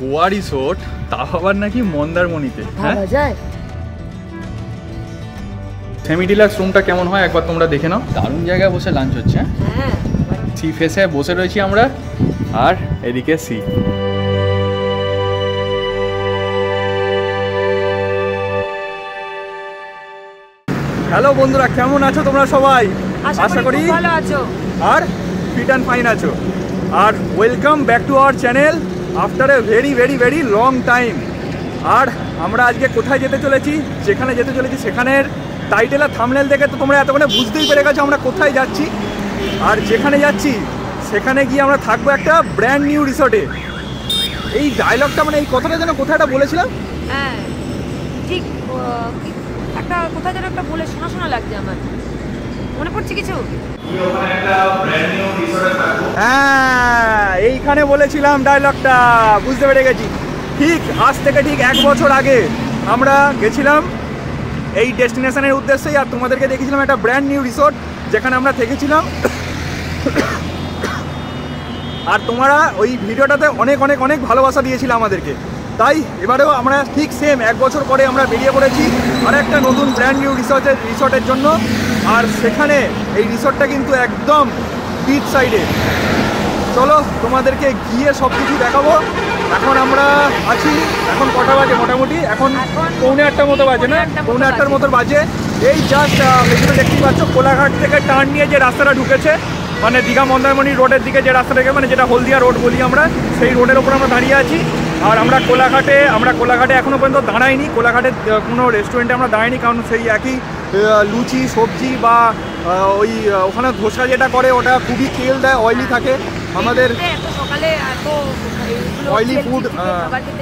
Goa resort, তাও আবার নাকি মন্দারমণিতে। হ্যাঁ সেমি ডিলাক্স রুমটা কেমন হয় একবার তোমরা দেখে নাও। দারুণ জায়গায় বসে লাঞ্চ হচ্ছে। হ্যাঁ সি ফেসে বসে রয়েছি আমরা, আর এদিকে সি। হ্যালো বন্ধুরা, কেমন আছো তোমরা সবাই? আশা করি ভালো আছো আর ফিট অ্যান্ড ফাইন আছো। আর welcome back to our channel after a very very very long time. আর আমরা আজকে কোথায় যেতে চলেছি, যেখানে যেতে চলেছি সেখানের টাইটেল আর থাম্বনেল দেখে তো তোমরা এতক্ষণে বুঝতেই পেরে গেছো আমরা কোথায় যাচ্ছি। আর যেখানে যাচ্ছি সেখানে গিয়ে আমরা থাকবো একটা ব্র্যান্ড নিউ রিসর্টে। এই ডায়লগটা মানে এই কথাটা যেন কোথায় একটা বলেছিলাম, হ্যাঁ ঠিক একটা কোথায় যেন একটা বলে শোনা শোনা লাগছে আমার, মনে পড়ছে কিছু? হ্যাঁ এইখানে বলেছিলাম ডায়লগটা, বুঝতে পেরে গেছি। ঠিক আজ থেকে ঠিক 1 বছর আগে আমরা গেছিলাম এই ডেস্টিনেশনের উদ্দেশ্যেই, আর তোমাদেরকে দেখেছিলাম একটা ব্র্যান্ড নিউ রিসোর্ট যেখানে আমরা থেকেছিলাম। আর তোমরা ওই ভিডিওটাতে অনেক অনেক অনেক ভালোবাসা দিয়েছিল আমাদেরকে। তাই এবারেও আমরা ঠিক সেম 1 বছর পরে আমরা বেরিয়ে পড়েছি আর একটা নতুন ব্র্যান্ড নিউ রিসর্টের জন্য। আর সেখানে এই রিসর্টটা কিন্তু একদম বিচ সাইডে। চলো তোমাদেরকে গিয়ে সব কিছু দেখাবো। এখন আমরা আছি, এখন কটা বাজে মোটামুটি? এখন 9:45 মতো বাজে, না 9:45 মতো বাজে। এই জাস্ট এখানে দেখতেই পাচ্ছ কোলাঘাট থেকে টার্ন নিয়ে যে রাস্তাটা ঢুকেছে, মানে দীঘা মন্দারমণি রোডের দিকে যে রাস্তা থেকে, মানে যেটা হলদিয়া রোড বলি আমরা, সেই রোডের ওপর আমরা দাঁড়িয়ে আছি। আর আমরা কোলাঘাটে এখনও পর্যন্ত দাঁড়াইনি, কোলাঘাটের কোনো রেস্টুরেন্টে আমরা দাঁড়াইনি, কারণ সেই একই লুচি সবজি বা ওই ওখানে ধোসা যেটা করে ওটা খুবই তেল দেয়, অয়েলি থাকে। আমাদের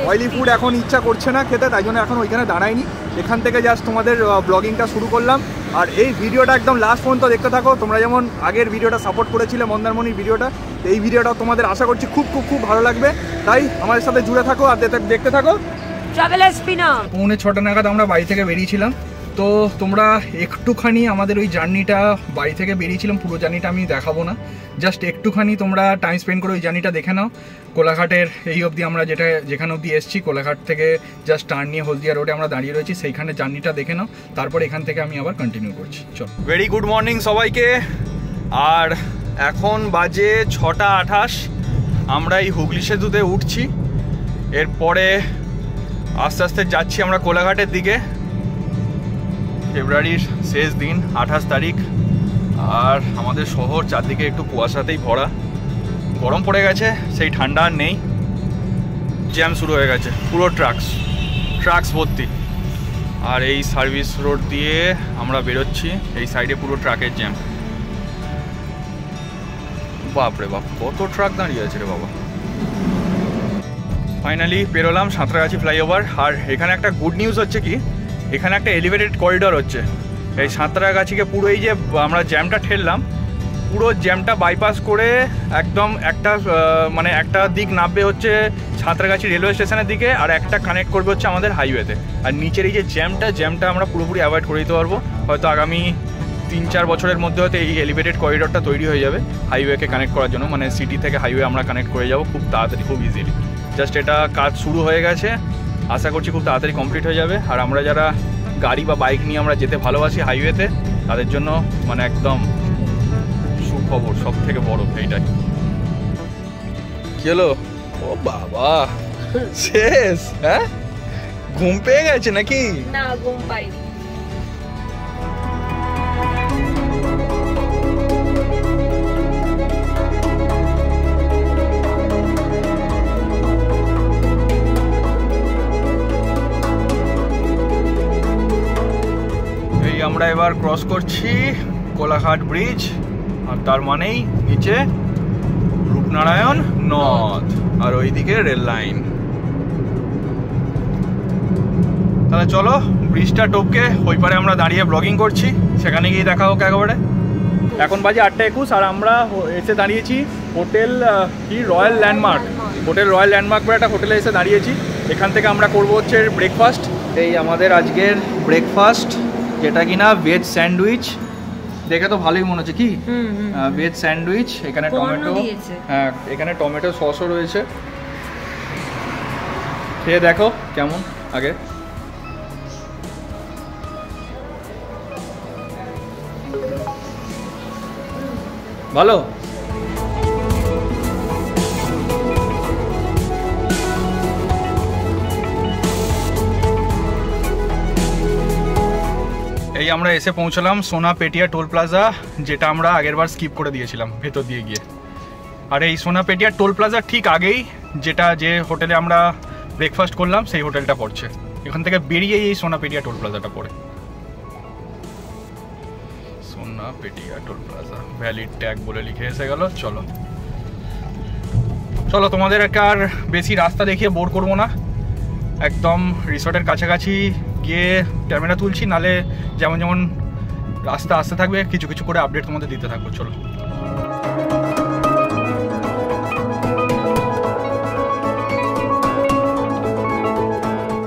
অয়েলি ফুড এখন ইচ্ছা করছে না খেতে, তাই জন্য এখন ওইখানে দাঁড়াইনি। এখান থেকে জাস্ট তোমাদের ব্লগিংটা শুরু করলাম। আর এই ভিডিওটা একদম লাস্ট পর্যন্ত দেখতে থাকো। তোমরা যেমন আগের ভিডিওটা সাপোর্ট করেছিলে মন্দারমণির ভিডিওটা, এই ভিডিওটা তোমাদের আশা করছি খুব খুব খুব ভালো লাগবে। তাই আমাদের সাথে জুড়ে থাকো আর দেখতে থাকো। 6:45 নাগাদ আমরা বাড়ি থেকে বেরিয়েছিলাম। তো তোমরা একটুখানি আমাদের ওই জার্নিটা, বাড়ি থেকে বেরিয়েছিলাম, পুরো জার্নিটা আমি দেখাবো না, জাস্ট একটুখানি তোমরা টাইম স্পেন্ড করে ওই জার্নিটা দেখে নাও। কোলাঘাটের এই অবধি আমরা যেখানে অবধি এসেছি, কোলাঘাট থেকে জাস্ট টার্ন নিয়ে হলদিয়া রোডে আমরা দাঁড়িয়ে রয়েছি, সেইখানে জার্নিটা দেখে নাও। তারপর এখান থেকে আমি আবার কন্টিনিউ করছি। চলো, ভেরি গুড মর্নিং সবাইকে। আর এখন বাজে 6:28। আমরা এই হুগলি সেতুতে উঠছি, এরপরে আস্তে আস্তে যাচ্ছি আমরা কোলাঘাটের দিকে। ফেব্রুয়ারির শেষ দিন, 28 তারিখ। আর আমাদের শহর চারদিকে একটু কুয়াশাতেই ভরা, গরম পড়ে গেছে, সেই ঠান্ডা আর নেই। জ্যাম শুরু হয়ে গেছে, পুরো ট্রাক্স ভর্তি। আর এই সার্ভিস রোড দিয়ে আমরা বেরোচ্ছি, এই সাইডে পুরো ট্রাকের জ্যাম। বাপরে বাপ, কত ট্রাক দাঁড়িয়ে আছে রে বাবা। ফাইনালি পেরোলাম সাঁতরাগাছি ফ্লাইওভার। আর এখানে একটা গুড নিউজ হচ্ছে কি, এখানে একটা এলিভেটেড করিডর হচ্ছে। এই সাঁতরাগাছিকে পুরো এই যে আমরা জ্যামটা ঠেললাম, পুরো জ্যামটা বাইপাস করে একদম একটা দিক নামবে হচ্ছে সাঁতরাগাছি রেলওয়ে স্টেশনের দিকে, আর একটা কানেক্ট করবে হচ্ছে আমাদের হাইওয়েতে। আর নিচের এই যে জ্যামটা আমরা পুরোপুরি অ্যাভয়েড করে দিতে পারবো। হয়তো আগামী 3-4 বছরের মধ্যে হয়তো এই এলিভেটেড করিডরটা তৈরি হয়ে যাবে হাইওয়েকে কানেক্ট করার জন্য, মানে সিটি থেকে হাইওয়ে আমরা কানেক্ট করে যাবো খুব তাড়াতাড়ি, খুব ইজিলি। জাস্ট এটা কাজ শুরু হয়ে গেছে, আশা করছি খুব তাড়াতাড়ি কমপ্লিট হয়ে যাবে। আর আমরা যারা গাড়ি বা বাইক নিয়ে আমরা যেতে ভালোবাসি হাইওয়েতে, তাদের জন্য মানে একদম সুখবর, সব থেকে বড় এইটাই। কি হলো? ও বাবা, শেষ? হ্যাঁ, ঘুম পেয়ে গেছে নাকি? না, ঘুম পাইনি। আমরা এবার ক্রস করছি কোলাঘাট ব্রিজ, আর তার মানেই নিচে রূপনারায়ণ নদ, আর ওইদিকে রেল লাইন। তাহলে চলো ব্রিজটা টপকে ওই পারে আমরা দাঁড়িয়ে ব্লগিং করছি, সেখানে গিয়ে দেখা হোক একেবারে। এখন বাজে 8:21 আর আমরা এসে দাঁড়িয়েছি hotel royal landmark. Hotel royal landmark বলে একটা হোটেলে এসে দাঁড়িয়েছি। এখান থেকে আমরা করবো হচ্ছে ব্রেকফাস্ট। এই আমাদের আজকের ব্রেকফাস্ট, যেটা কিনা ভেজ স্যান্ডউইচ। দেখে তো ভালোই মনে হচ্ছে, কি ভেজ স্যান্ডউইচ। এখানে টমেটো, হ্যাঁ এখানে টমেটো সসও রয়েছে। খেয়ে দেখো কেমন আগে। ভালো। এই আমরা এসে পৌঁছলাম সোনা পেটিয়া টোল প্লাজা, যেটা আমরা আগেরবার স্কিপ করে দিয়েছিলাম ভেতর দিয়ে গিয়ে। আর এই সোনা পেটিয়া টোল প্লাজা ঠিক আগেই যে হোটেলে আমরা ব্রেকফাস্ট করলাম সেই হোটেলটা পড়ছে। এখান থেকে বেরিয়েই এই সোনা পেটিয়া টোল প্লাজাটা পড়ে। সোনা পেটিয়া টোল প্লাজা ভ্যালিড ট্যাগ বলে লিখে এসে গেল। চলো চলো, তোমাদের আর বেশি রাস্তা দেখিয়ে বোর করবো না, একদম রিসর্টের কাছাকাছি গিয়ে ক্যামেরা তুলছি, নালে যেমন যেমন রাস্তা আসতে থাকবে কিছু কিছু করে আপডেট তোমাদের দিতে থাকবো। চলো।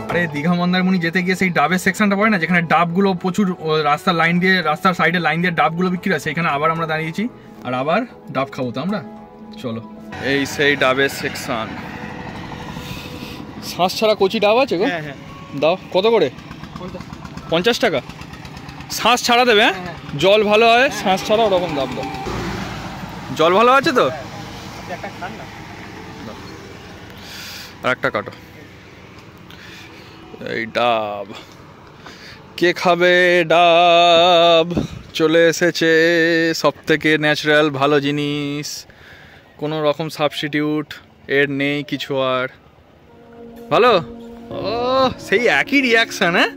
আরে দীঘা মন্দারমণি যেতে গিয়ে সেই ডাবের সেকশনটা পড়ে না, যেখানে ডাবগুলো প্রচুর রাস্তার লাইন দিয়ে, রাস্তার সাইডে লাইন দিয়ে ডাবগুলো বিক্রি হয়, সেখানে আবার আমরা দাঁড়িয়েছি আর আবার ডাব খাবো তো আমরা। চলো, এই সেই ডাবের সেকশন। শ্বাস ছাড়া কচি ডাব আছে গো? হ্যাঁ। দাও, কত করে? 50 টাকা। শ্বাস ছাড়া দেবে? হ্যাঁ, জল ভালো হয়, শ্বাস ছাড়া ওরকম দাম দাও। জল ভালো আছে তো? আর একটা কাটো। এই ডাব কে খাবে? ডাব চলে এসেছে, সব থেকে ন্যাচারাল ভালো জিনিস, কোনো রকম সাবস্টিটিউট এর নেই কিছু। আর ভালো, ও সেই একই রিয়াকশন। হ্যাঁ,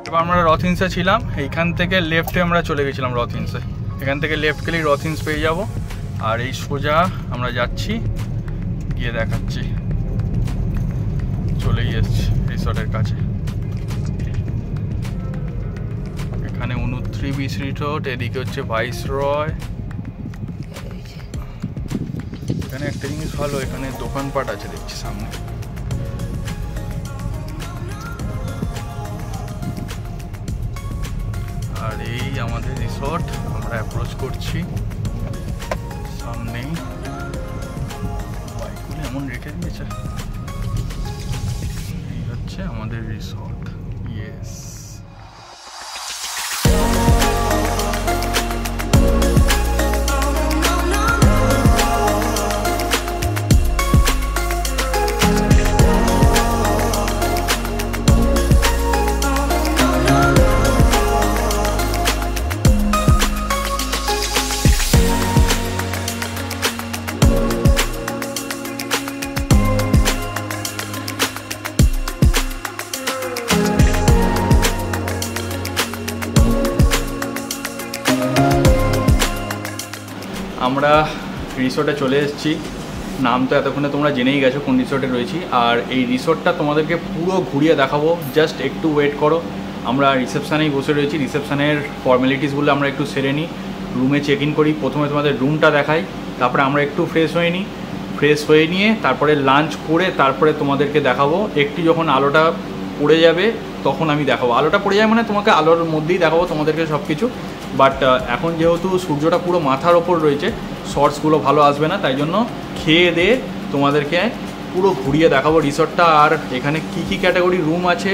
এবার আমরা রথিন্সে ছিলাম, এইখান থেকে লেফটে আমরা চলে গেছিলাম রথিন্সে। এখান থেকে লেফট গেলেই রথিন্স পেয়ে যাব। আর এই সোজা আমরা যাচ্ছি, গিয়ে দেখাচ্ছি। চলেই এসছি রিসর্টের কাছে। এখানে 29 বিচ রিসর্ট, এদিকে হচ্ছে ভাইসরয়। এখানে একটা জিনিস ভালো, এখানে দোকানপাট আছে দেখছি সামনে। আর এই আমাদের রিসর্ট, আমরা অ্যাপ্রোচ করছি। সামনেই বাইকগুলো এমন রেখে দিয়েছে। এই হচ্ছে আমাদের রিসর্ট। ইয়েস, আমরা রিসর্টে চলে এসেছি। নাম তো এতক্ষণে তোমরা জেনেই গেছো কোন রিসর্টে রয়েছি। আর এই রিসর্টটা তোমাদেরকে পুরো ঘুরিয়ে দেখাবো, জাস্ট একটু ওয়েট করো। আমরা রিসেপশানেই বসে রয়েছি, রিসেপশানের ফর্মালিটিসগুলো আমরা একটু সেরে নিই, রুমে চেক ইন করি। প্রথমে তোমাদের রুমটা দেখাই, তারপরে আমরা একটু ফ্রেশ হয়ে নিই। ফ্রেশ হয়ে নিয়ে তারপরে লাঞ্চ করে তারপরে তোমাদেরকে দেখাবো। একটু যখন আলোটা পড়ে যাবে তখন আমি দেখাবো। আলোটা পড়ে যায় মানে তোমাকে আলোর মধ্যেই দেখাবো তোমাদেরকে সব কিছু। বাট এখন যেহেতু সূর্যটা পুরো মাথার ওপর রয়েছে, শর্টসগুলো ভালো আসবে না, তাই জন্য খেয়ে দিয়ে তোমাদেরকে পুরো ঘুরিয়ে দেখাবো রিসর্টটা। আর এখানে কি কি ক্যাটাগরি রুম আছে,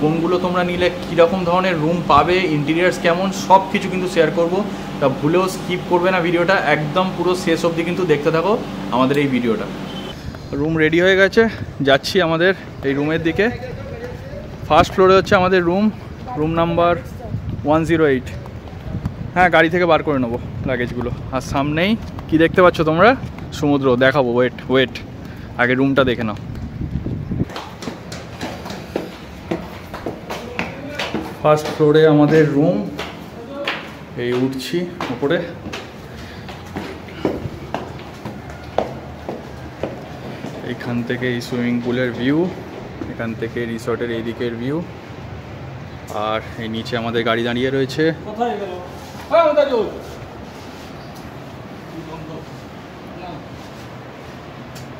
কোনগুলো তোমরা নিলে কীরকম ধরনের রুম পাবে, ইন্টেরিয়ার্স কেমন, সব কিছু কিন্তু শেয়ার করব। তা ভুলেও স্কিপ করবে না ভিডিওটা, একদম পুরো শেষ অবধি কিন্তু দেখতে থাকো আমাদের এই ভিডিওটা। রুম রেডি হয়ে গেছে, যাচ্ছি আমাদের এই রুমের দিকে। ফার্স্ট ফ্লোরে হচ্ছে আমাদের রুম নাম্বার 108। হ্যাঁ, গাড়ি থেকে বার করে নেবো লাগেজগুলো। আর সামনেই কি দেখতে পাচ্ছ তোমরা? সমুদ্র। দেখাবো, ওয়েট আগে রুমটা দেখে নাও। ফার্স্ট ফ্লোরে আমাদের রুম, এই উঠছি উপরে। এখান থেকে এই সুইমিং পুলের ভিউ, এখান থেকে রিসর্টের এই দিকের ভিউ। আর এই নিচে আমাদের গাড়ি দাঁড়িয়ে রয়েছে।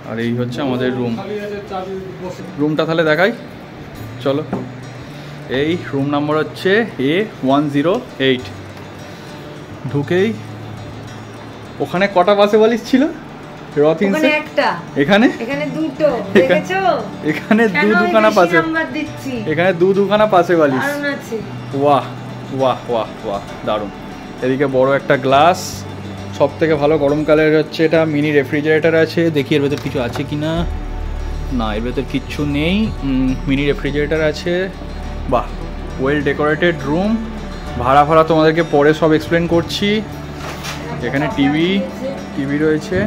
আর এই হচ্ছে আমাদের রুমটা তাহলে দেখাই, চলো। এই রুম নাম্বার হচ্ছে A108। ঢুকেই ওখানে কটা বাসে বালিশ ছিল? ওখানে একটা, এখানে এখানে দুটো, দেখেছো? এখানে দুখানা পাশে, এখানে দুখানা পাশে বালিশ। বাহ বাহ বাহ বাহ, দারুণ। এদিকে বড় একটা গ্লাস, সব থেকে ভালো গরমকালের হচ্ছে এটা। মিনি রেফ্রিজারেটর আছে, দেখি এর ভেতর কিছু আছে কি না। না, এর ভেতর কিচ্ছু নেই। মিনি রেফ্রিজারেটর আছে। বাহ, ওয়েল ডেকোরেটেড রুম। ভাড়া তোমাদেরকে পরে সব এক্সপ্লেন করছি। এখানে টিভি রয়েছে,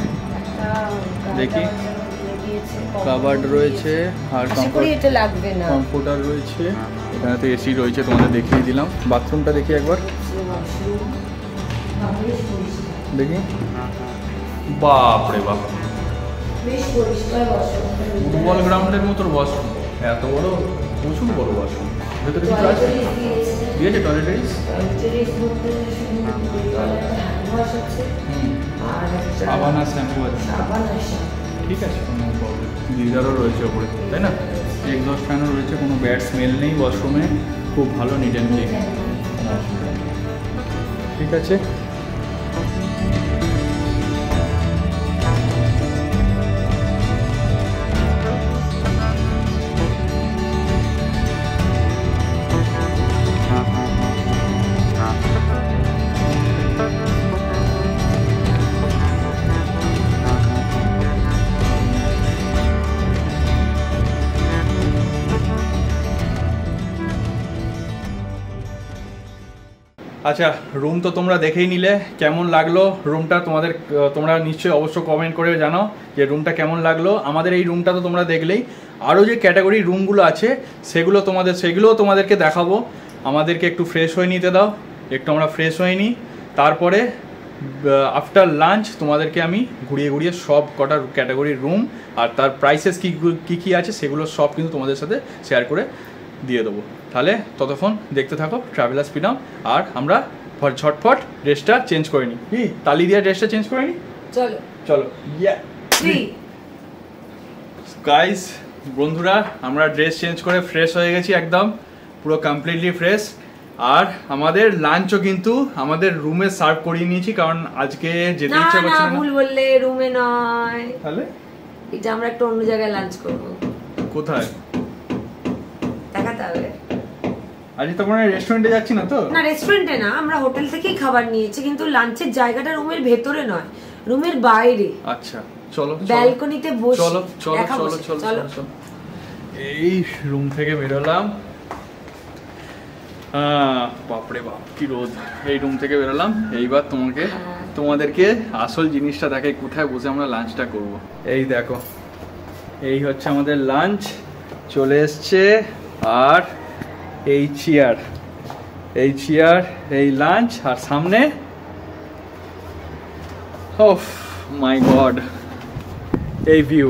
দেখি কাবার্ড রয়েছে, আর কম্পিউটার রয়েছে। এখানে তো এসি রয়েছে, তোমাদের দেখিয়ে দিলাম। বাথরুমটা দেখি একবার, দেখি। বাপরে বাপ, ফুটবল গ্রাউন্ডের মতো ওয়াশরুম, এত বড়, প্রচুর বড় ওয়াশরুম। ভেতরে কিছু আছে, দিয়েছে টয়লেটারিজ, সাবান আর শ্যাম্পু আছে, ঠিক আছে, কোনো প্রবলেম। গিজারও রয়েছে ওপরে, তাই না? এক্সস্ট ফ্যানও রয়েছে, কোনো ব্যাড স্মেল নেই ওয়াশরুমে, খুব ভালো, নিট অ্যান্ড ক্লিন, ঠিক আছে। আচ্ছা, রুম তো তোমরা দেখেই নিলে, কেমন লাগলো রুমটা তোমাদের? তোমরা নিশ্চয়ই অবশ্য কমেন্ট করে জানাও যে রুমটা কেমন লাগলো। আমাদের এই রুমটা তো তোমরা দেখলেই, আরও যে ক্যাটাগরি রুমগুলো আছে সেগুলোও তোমাদেরকে দেখাবো। আমাদেরকে একটু ফ্রেশ হয়ে নিতে দাও, একটু আমরা ফ্রেশ হয়ে নিই, তারপরে আফটার লাঞ্চ তোমাদেরকে আমি ঘুরিয়ে সব কটা ক্যাটাগরির রুম আর তার প্রাইসেস কী আছে সেগুলো সব কিন্তু তোমাদের সাথে শেয়ার করে দিয়ে দেবো। তাহলে ততক্ষণ দেখতে থাকো ট্রাভেলার্স ফ্রিডম। আর আমরা ঝটফট ড্রেসটা চেঞ্জ করে নিই। কি তালি দিয়ে ড্রেসটা চেঞ্জ করে নিই, চলো। গাইস, বন্ধুরা, আমরা ড্রেস চেঞ্জ করে ফ্রেশ হয়ে গেছি, একদম পুরো কমপ্লিটলি ফ্রেশ। আর আমাদের লাঞ্চও কিন্তু আমাদের রুমে সার্ভ করিয়ে নিয়েছি, কারণ আজকে যেতে ইচ্ছা করছে না। ভুল বললে, রুমে নয়, তাহলে এটা আমরা একটু অন্য জায়গায় লাঞ্চ করব। কোথায় দেখাতে হবে। আজ তো কোনো রেস্টুরেন্টে যাচ্ছি না তো? না, রেস্টুরেন্টে না, আমরা হোটেল থেকেই খাবার নিয়েছি, কিন্তু লাঞ্চের জায়গাটা রুমের ভেতরে নয়, রুমের বাইরে। আচ্ছা, চলো ব্যালকনিতে বসে চলো। এই রুম থেকে বেরোলাম, বাপরে বাপ কি রোদ। এই রুম থেকে বেরোলাম, এইবার তোমাদেরকে আসল জিনিসটা দেখাই, কোথায় বসে আমরা লাঞ্চটা করব। এই দেখো, এই হচ্ছে আমাদের লাঞ্চ চলে এসছে। আর এই চেয়ার, এই লাঞ্চ, আর সামনে, ওফ মাই গড, এই ভিউ,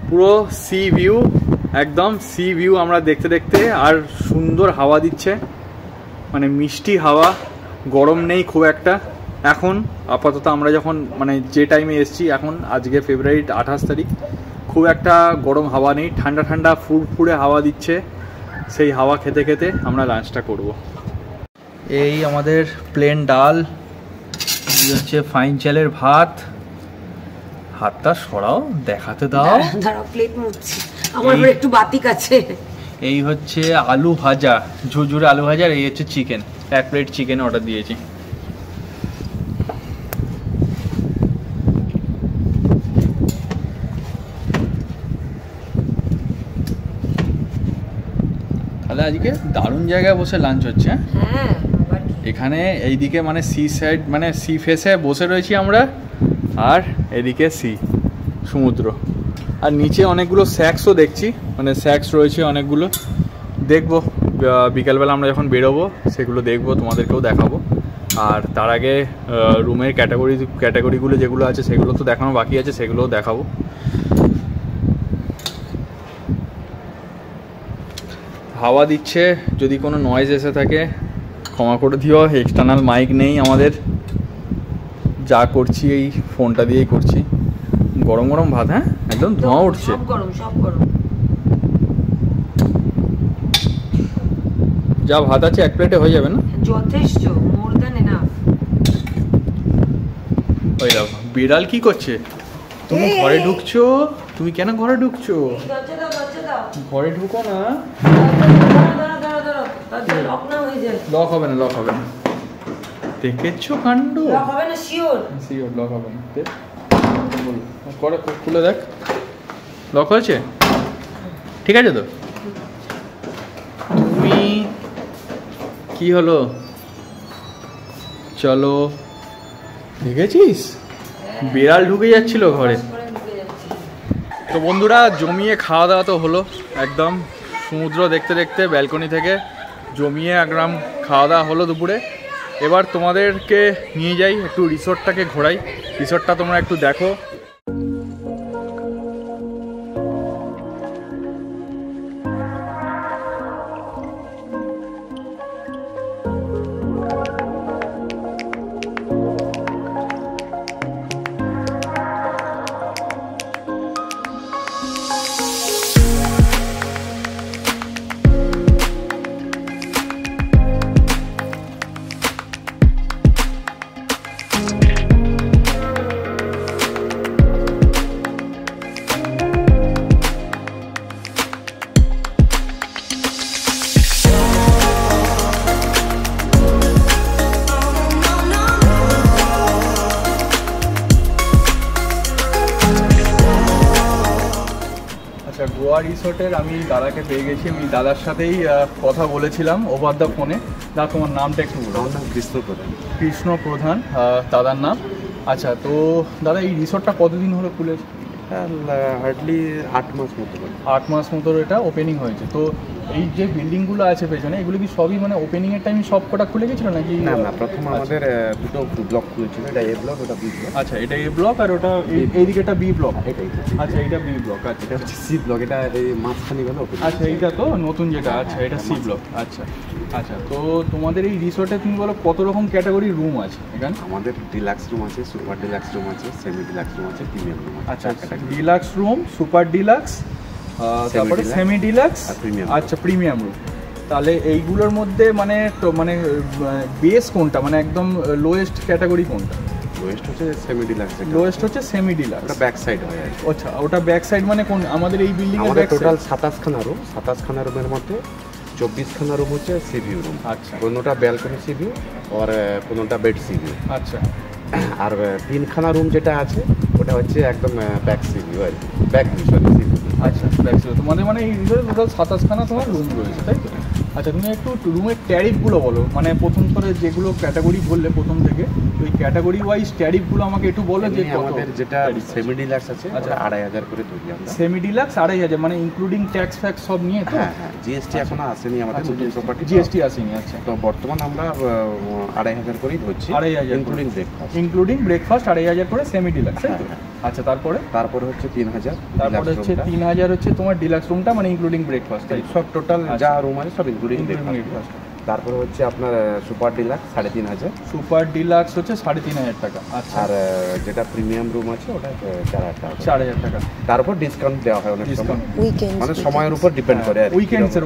পুরো সি ভিউ, একদম সি ভিউ আমরা দেখতে। আর সুন্দর হাওয়া দিচ্ছে, মানে মিষ্টি হাওয়া, গরম নেই খুব একটা এখন আপাতত। আমরা যখন যে টাইমে এসছি, এখন আজকে ফেব্রুয়ারি 28 তারিখ, খুব একটা গরম হাওয়া নেই, ঠান্ডা ফুরফুরে হাওয়া দিচ্ছে। সেই হাওয়া খেতে আমরা লাঞ্চটা করব। এই আমাদের প্লেন ডাল, হচ্ছে ফাইন চালের ভাত। হাতটা সরাও, দেখাতে দাও, প্লেট মুছছি, আমার একটু বাতিক আছে। এই হচ্ছে আলু ভাজা, ঝুরঝুরে আলু ভাজা। আর এই হচ্ছে চিকেন, 1 প্লেট চিকেন অর্ডার দিয়েছি। তাহলে আজকে দারুণ জায়গায় বসে লাঞ্চ হচ্ছে। হ্যাঁ, এখানে এইদিকে সি সাইড, সি ফেসে বসে রয়েছি আমরা, আর এদিকে সমুদ্র। আর নিচে অনেকগুলো স্যাক্সও দেখছি, স্যাক্স রয়েছে অনেকগুলো। দেখবো বিকালবেলা আমরা যখন বেরোবো সেগুলো দেখবো, তোমাদেরকেও দেখাবো। আর তার আগে রুমের ক্যাটাগরিগুলো যেগুলো আছে সেগুলো তো দেখানো বাকি আছে, সেগুলোও দেখাবো। হাওয়া দিচ্ছে, যদি কোনো নয়েজ এসে থাকে ক্ষমা করে দিও। এক্সটার্নাল মাইক নেই আমাদের, যা করছি এই ফোনটা দিয়েই করছি। গরম ভাত, হ্যাঁ একদম ধোঁয়া উঠছে, সব গরম। যা ভাত আছে 1 প্লেটে হয়ে যাবে না? যথেষ্ট, মোর দ্যান এনাফ। ওই দেখো বিড়াল কি করছে? তুমি ঘরে ঢুকছো? তুমি কেন ঘরে ঢুকছো? দরজা দাও, দরজা দাও। ঘরে ঢুকো না। দরজা লক না হয়ে যায়। লক হবে না, লক হবে না। দেখেছো কাণ্ড? লক হবে না শিওর? শিওর লক হবে না। বলো করে খুলে দেখ। লক হয়েছে? ঠিক আছে তো? তুমি কি হলো? চলো। দেখেছিস বিড়াল ঢুকে যাচ্ছিল ঘরে। তো বন্ধুরা জমিয়ে খাওয়া দাওয়া তো হলো, একদম সমুদ্র দেখতে দেখতে ব্যালকনি থেকে জমিয়ে একদম খাওয়া দাওয়া হলো দুপুরে। এবার তোমাদেরকে নিয়ে যাই একটু রিসোর্টটাকে ঘোরাই। রিসোর্টটা তোমরা একটু দেখো। গোয়া রিসোর্টের আমি দাদাকে পেয়ে গেছি। আমি দাদার সাথেই কথা বলেছিলাম ওভার দ্য ফোনে। দাদা তোমার নামটা একটু বলো। আমার নাম কৃষ্ণ প্রধান। কৃষ্ণ প্রধান দাদার নাম। আচ্ছা, তো দাদা এই রিসোর্টটা কতদিন হলো খুলেছে? হার্ডলি 8 মাস মতো। 8 মাস মতো এটা ওপেনিং হয়েছে। তো এই যে বিল্ডিংগুলো আছে পেছনে, এগুলো কি সবই মানে ওপেনিংয়ের টাইম সব কটা খুলে গেছিল নাকি? না না, প্রথম আমাদের দুটো ব্লক খুলেছিল, এটা এ ব্লক, ওটা বি ব্লক। আচ্ছা, এটা এ ব্লক আর ওটা এইদিকে এটা বি ব্লক। এটাই। আচ্ছা, এটা বি ব্লক। আচ্ছা, এটা হচ্ছে সি ব্লক, এটা এই মাঝখানে গেল। আচ্ছা, এইটা তো নতুন যেটা। আচ্ছা, এটা সি ব্লক। আচ্ছা আচ্ছা, তো তোমাদের এই রিসোর্টে তুমি বলো কত রকম ক্যাটাগরির রুম আছে এখানে? আমাদের ডিলাক্স রুম আছে, সুপার ডিলাক্স রুম আছে, সেমি ডিলাক্স রুম আছে, প্রিমিয়াম রুম আছে। আচ্ছা, ডিলাক্স রুম, সুপার ডিলাক্স, তারপরে সেমি ডিলাক্স, আচ্ছা প্রিমিয়াম রুম। তাহলে এইগুলোর মধ্যে মানে বেস কোনটা, মানে একদম লোয়েস্ট ক্যাটাগরি কোনটা? লোয়েস্ট হচ্ছে সেমি ডিলাক্স। লোয়েস্ট হচ্ছে সেমি ডিলাক্স। ওটা ব্যাক সাইড হয়। আচ্ছা, ওটা ব্যাক সাইড মানে কোন? আমাদের এই বিল্ডিং এর ব্যাক সাইড টোটাল 27 খানা রুম। 27 খানা রুমের মধ্যে 24 খানা রুম হচ্ছে সি ভিউ রুম। আচ্ছা, কোনোটা ব্যালকনি সি ভিউ আর কোনোটা বেড সি ভিউ। আচ্ছা, আর 3 খানা রুম যেটা আছে ওটা হচ্ছে একদম ব্যাক সি ভিউ আর back view, sorry sea view. আচ্ছা, ব্যাক সাইড তোমাদের মানে এই রিসোর্টে টোটাল 27 খানা তোমার রুম রয়েছে, তাই তো? আচ্ছা, তুমি একটু রুমের ট্যারিফগুলো বলো, মানে প্রথম স্তরে যেগুলো ক্যাটাগরি বললে প্রথম থেকে, ওই ক্যাটাগরি ওয়াইজ ট্যারিফগুলো আমাকে একটু বলো যে আমাদের যেটা সেমি ডিলাক্স আছে আচ্ছা 2500 করে ধরি আমরা। সেমি ডিলাক্স 2500 মানে ইনক্লুডিং ট্যাক্স ফ্যাক্স সব নিয়ে? হ্যাঁ হ্যাঁ, জিএসটি এখনো আসেনি আমাদের, নতুন প্রপার্টি জিএসটি আসেনি। আচ্ছা, তো বর্তমান আমরা 2500 করেই ধরছি, 2500 ইনক্লুডিং ব্রেকফাস্ট। ইনক্লুডিং ব্রেকফাস্ট 2500 করে সেমি ডিলাক্স, তাই তো? আচ্ছা, তারপরে হচ্ছে 3000। তারপরে হচ্ছে 3000 হচ্ছে তোমার ডিলাক্স রুমটা, মানে ইনক্লুডিং ব্রেকফাস্ট, তাই সব টোটাল যা রুম আছে সব ইনক্লুডিং ব্রেকফাস্ট। তারপরে হচ্ছে আপনার সুপার ডিলাক্স 3500। সুপার ডিলাক্স হচ্ছে 3500 টাকা। আচ্ছা, আর যেটা প্রিমিয়াম রুম আছে ওটা 4000 টাকা। 4000 টাকা। তারপর ডিসকাউন্ট দেওয়া হয় অনেক সময়, মানে সময়ের উপর ডিপেন্ড করে।